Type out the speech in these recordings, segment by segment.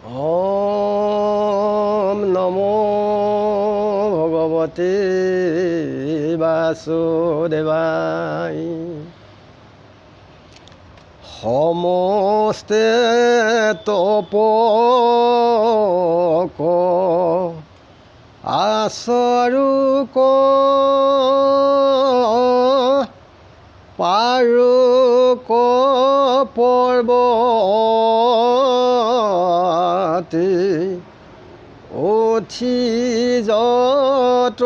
ওম নমো ভগবতে বাসুদেবায়। সমস্তে তপক আচৰুক পাৰুক পৰ্বতে উঠি যত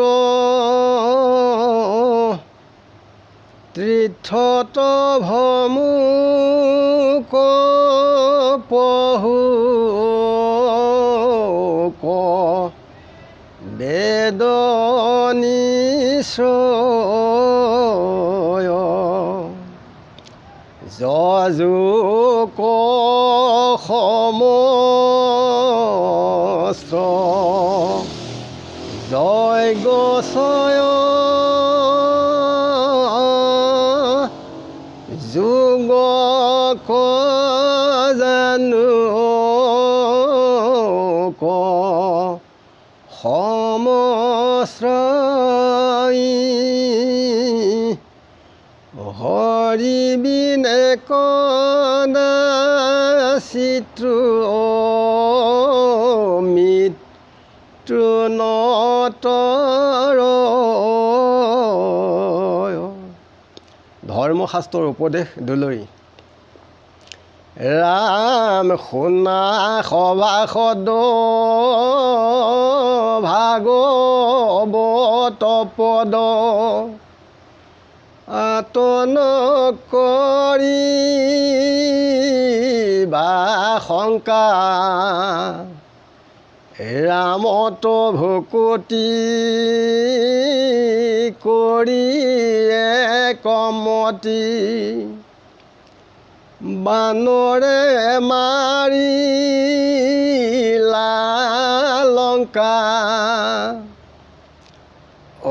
তীৰ্থত ভমুক পহুক বেদ নিশ্চয় যজুক সমস্ত যজ্ঞচয় যুগক জানুক সমশ্ৰয়ী হৰি বিনে কদাচিৎ মৃত্যু নতৰ। ধৰ্মশাস্ত্ৰৰ উপদেশ দুলৰি। ৰাম শুনা সভাসদ ভাগৱত পদ আতন কৰি বা শংকা ৰামত ভকতি কৰি একমতি বানৰে মাৰিলা লংকা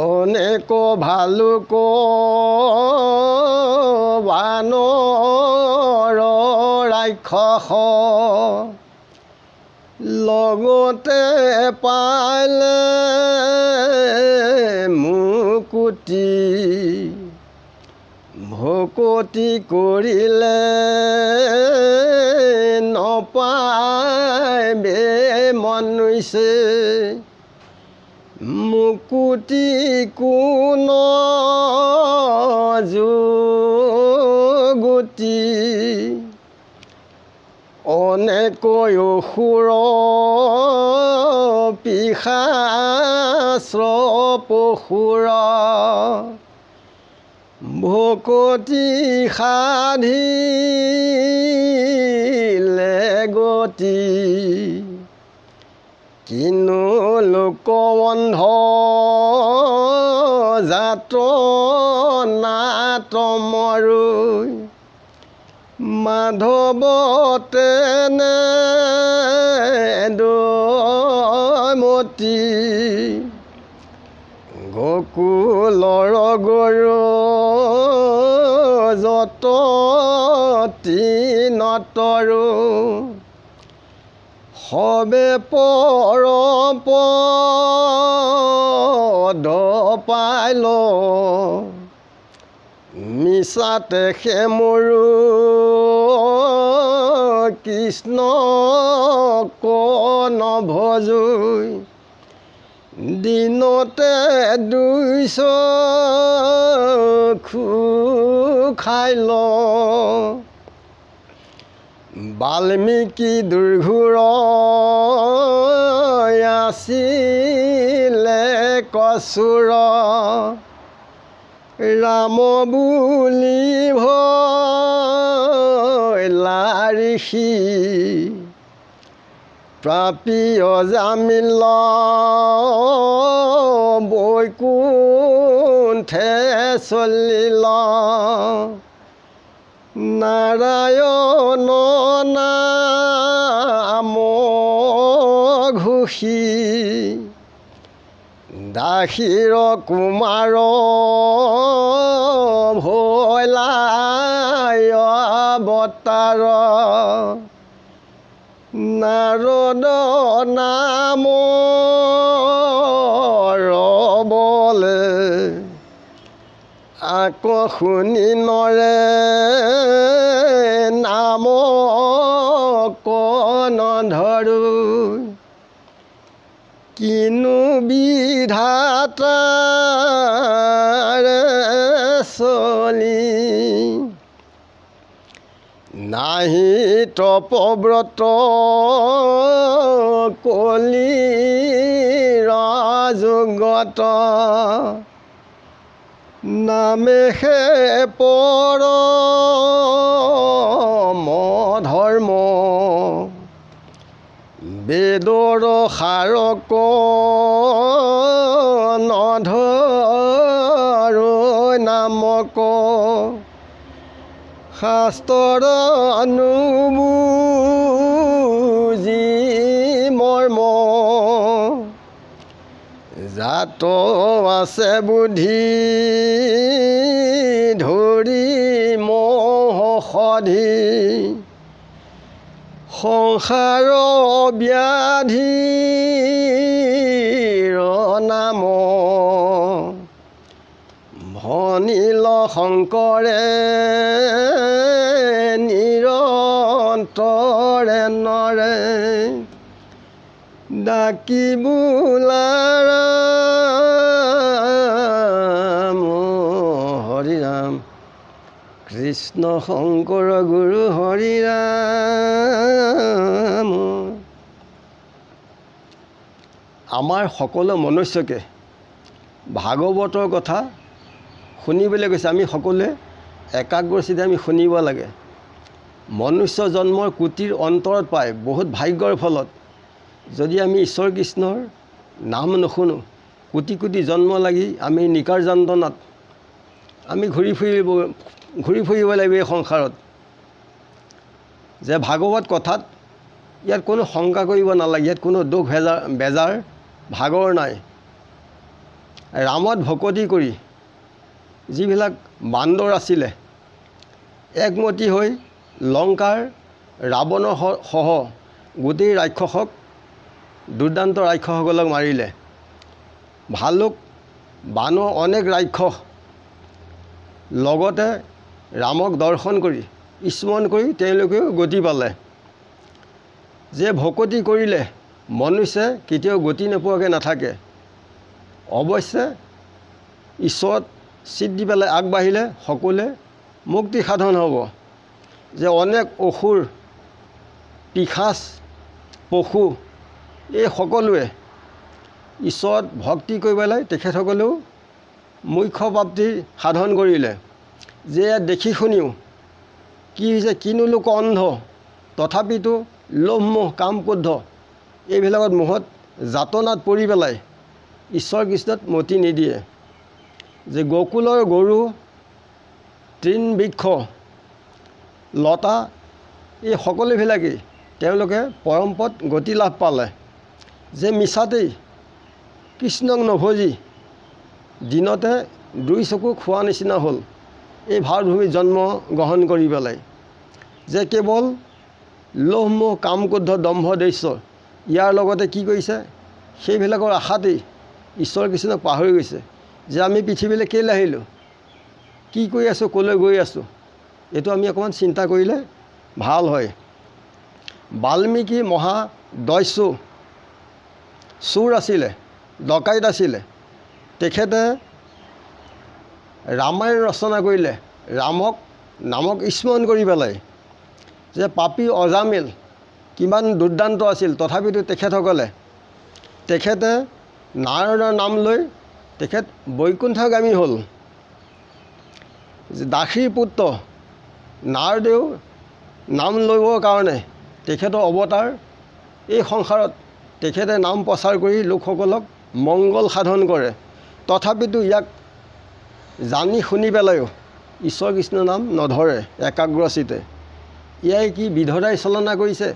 অনেক ভালুক বানৰ ৰাক্ষস লগতে পালে মুকুতি ভকতি কৰিলে নপায় বে মনুষ্যে মুকুতি কোন যুগতি অনেক অসুৰ পিশাচ পশুৰ ভকতি সাধিলে গতি কিনো লোকবন্ধ জাত নাট মৰুই মাধৱ তেনে দমতি গকুলৰ গৰু যত তিনতৰু সবে পৰপদ পাইল মিছাতে সেমৰু কৃষ্ণ নভজুই দিনতে দুইশ খাইল বাল্মীকি দুৰ্ঘুৰ আছিলে কচুৰ ৰাম বুলি ভয়লা ঋষি প্ৰাপী অজামিল বৈকুণ্ঠে চলিল নাৰায়ণ নাম ঘোষি দাসীৰ কুমাৰ ভৈলাই অৱতাৰ নাৰদ নাম ৰবলে আকৌ শুনি নৰে নাম কণ ধৰো কিনো বিধাতাৰ চলি নাহি তপব্ৰত কলি ৰাজগত নামেহে পৰম ধৰ্ম বেদৰ সাৰক নধৰো নামক শাস্ত্ৰৰ নুবুজি মৰ্ম জাত আছে বুদ্ধি ধৰি মোহ সধি সংসাৰ ব্যাধিৰ নাম ভনিল শংকৰে নিৰন্তৰে নৰে ডাকি বোলাৰাম হৰি ৰাম কৃষ্ণ শংকৰ গুৰু হৰি ৰাম। আমাৰ সকলো মনুষ্যকে ভাগৱতৰ কথা শুনিবলৈ কৈছে। আমি সকলোৱে একাগ্ৰচিত্তে আমি শুনিব লাগে। মনুষ্য জন্মৰ কোটিৰ অন্তৰত পায় বহুত ভাগ্যৰ ফলত যদি আমি ঈশ্বৰ কৃষ্ণৰ নাম নুশুনো কোটি কোটি জন্ম লাগি আমি নিকাৰ যন্ত্ৰণাত আমি ঘূৰি ফুৰিব লাগিব এই সংসাৰত। যে ভাগৱত কথাত ইয়াত কোনো শংকা কৰিব নালাগে, ইয়াত কোনো দুখ বেজাৰ ভাগৰ নাই। ৰামত ভকতি কৰি যিবিলাক বান্দৰ আছিলে একমতি হৈ লংকাৰ ৰাৱণৰ সহ গোটেই ৰাক্ষসক দুৰ্দান্ত ৰাক্ষসকলক মাৰিলে। ভালুক বানৰ অনেক ৰাক্ষস লগতে ৰামক দৰ্শন কৰি স্মৰণ কৰি তেওঁলোকেও গতি পালে। যে ভকতি কৰিলে মনুষ্যে কেতিয়াও গতি নোপোৱাকৈ নাথাকে। অৱশ্যে ঈশ্বৰত চিত দি পেলাই আগবাঢ়িলে সকলোৱে মুক্তি সাধন হ'ব। যে অনেক অসুৰ পিশাচ পশু এই সকলোৱে ঈশ্বৰত ভক্তি কৰি পেলাই তেখেতসকলেও মুখ্য প্ৰাপ্তি সাধন কৰিলে। যে দেখি শুনিও কি হৈছে, কিনো লোক অন্ধ, তথাপিতো লোভ মোহ কাম ক্ৰোধ এইবিলাকত মোহত যাতনাত পৰি পেলাই ঈশ্বৰ কৃষ্ণত মতি নিদিয়ে। যে গকুলৰ গৰু তৃণ বৃক্ষ লতা এই সকলোবিলাকেই তেওঁলোকে পৰমপদ গতি লাভ পালে। যে মিছাতেই কৃষ্ণক নভজি দিনতে দুই চকু খোৱা নিচিনা হ'ল এই ভাৰতভূমিত জন্ম গ্ৰহণ কৰি পেলাই। যে কেৱল লোভ মোহ কাম ক্ৰোধ দম্ভ দৈশ্য ইয়াৰ লগতে কি কৰিছে, সেইবিলাকৰ আশাতেই ঈশ্বৰ কৃষ্ণক পাহৰি গৈছে। যে আমি পৃথিৱীলৈ কেলৈ আহিলোঁ, কি কৰি আছোঁ, ক'লৈ গৈ আছোঁ, এইটো আমি অকণমান চিন্তা কৰিলে ভাল হয়। বাল্মীকি মহাদস্যু চোৰ আছিলে, ডকাইত আছিলে। তেখেতে ৰামায়ণ ৰচনা কৰিলে ৰামক নামক স্মৰণ কৰি পেলাই। যে পাপী অজামিল কিমান দুৰ্দান্ত আছিল, তথাপিতো তেখেতে নাৰায়ণৰ নাম লৈ তেখেত বৈকুণ্ঠগামী হ'ল। দাসীৰ পুত্ৰ নাৰদেও নাম ল'বৰ কাৰণে তেখেতৰ অৱতাৰ এই সংসাৰত তেখেতে নাম প্ৰচাৰ কৰি লোকসকলক মংগল সাধন কৰে। তথাপিতো ইয়াক জানি শুনি পেলাইও ঈশ্বৰ কৃষ্ণ নাম নধৰে একাগ্ৰচিতে। ইয়াই কি বিধৰাই চলনা কৰিছে,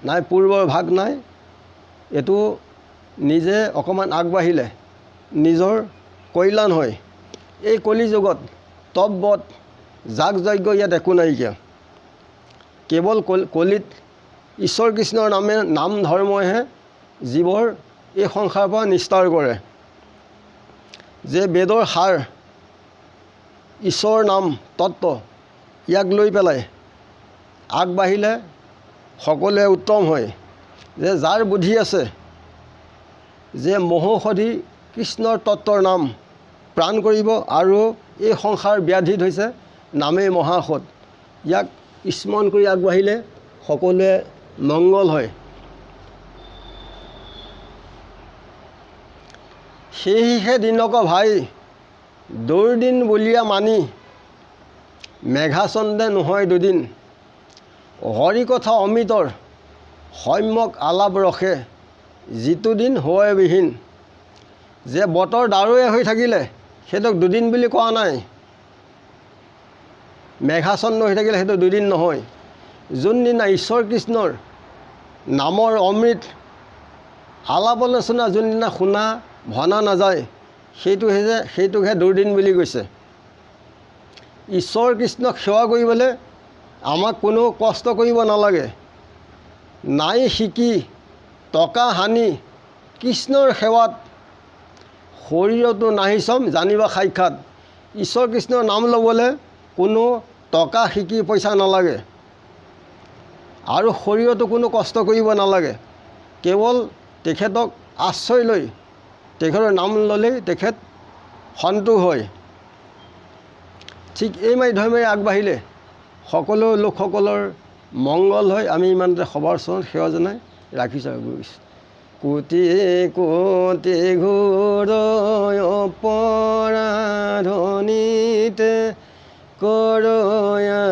নাই পূৰ্বৰ ভাগ নাই। এইটো নিজে অকণমান আগবাঢ়িলে নিজৰ কল্যাণ হয়। এই কলিযুগত তপবত যাগ যজ্ঞ ইয়াত একো নাইকিয়া। কেৱল কলিত ঈশ্বৰ কৃষ্ণৰ নাম ধৰ্মইহে জীৱৰ এই সংসাৰৰ পৰা নিস্তাৰ কৰে। যে বেদৰ সাৰ ঈশ্বৰৰ নাম তত্ত্ব ইয়াক লৈ পেলাই আগবাঢ়িলে সকলোৱে উত্তম হয়। যে যাৰ বুদ্ধি আছে যে মহৌষধি কৃষ্ণৰ তত্ত্বৰ নাম প্ৰাণ কৰিব আৰু এই সংসাৰ ব্যাধিত হৈছে নামেই মহাঔষধ। ইয়াক স্মৰণ কৰি আগবাঢ়িলে সকলোৱে মংগল হয়। সেয়েহে দিনক ভাই দুৰ্দিন বুলিয়া মানি মেঘাচন্দে নহয় দুদিন। হৰি কথা অমিতৰ সম্যক আলাপ ৰখে যিটো দিন হয় বিহীন। যে বতৰ ডাৱৰীয়া হৈ থাকিলে সেইটোক দুদিন বুলি কোৱা নাই। মেঘাচন্দ হৈ থাকিলে সেইটো দুদিন নহয়। যোনদিনা ঈশ্বৰ কৃষ্ণৰ নামৰ অমৃত আলাপ আলোচনা যোনদিনা শুনা ভনা নাযায় সেইটোকহে দুৰ্দিন বুলি কৈছে। ঈশ্বৰ কৃষ্ণক সেৱা কৰিবলৈ আমাক কোনো কষ্ট কৰিব নালাগে। নাই শিকি টকা হানি কৃষ্ণৰ সেৱাত শৰীৰতো নাহিছম জানিবা সাক্ষাৎ। ঈশ্বৰ কৃষ্ণৰ নাম ল'বলৈ কোনো টকা শিকি পইচা নালাগে আৰু শৰীৰতো কোনো কষ্ট কৰিব নালাগে। কেৱল তেখেতক আশ্ৰয় লৈ তেখেতৰ নাম ল'লেই তেখেত সন্তোষ হয়। ঠিক এই মাধ্যমেৰে আগবাঢ়িলে সকলো লোকসকলৰ মংগল হয়। আমি ইমানতে সবাৰ ওচৰত সেৱা জনাই ৰাখিছোঁ। কোটি কোটি ঘূৰ অপৰাধনীতে কৰয়া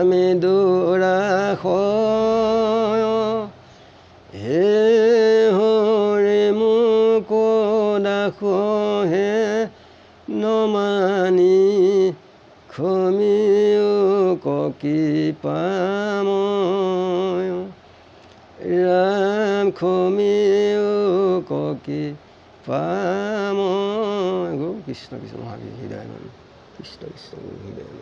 আমি দুৰাশয়। হে হৰি মোক দাসহে নমানি ক্ষমিও কৃপাময়। ৰাম ক্ষমিও কৃপাময়। কৃষ্ণ কৃষ্ণ মহাবীৰ হৃদয় কৃষ্ণ কৃষ্ণ হৃদয়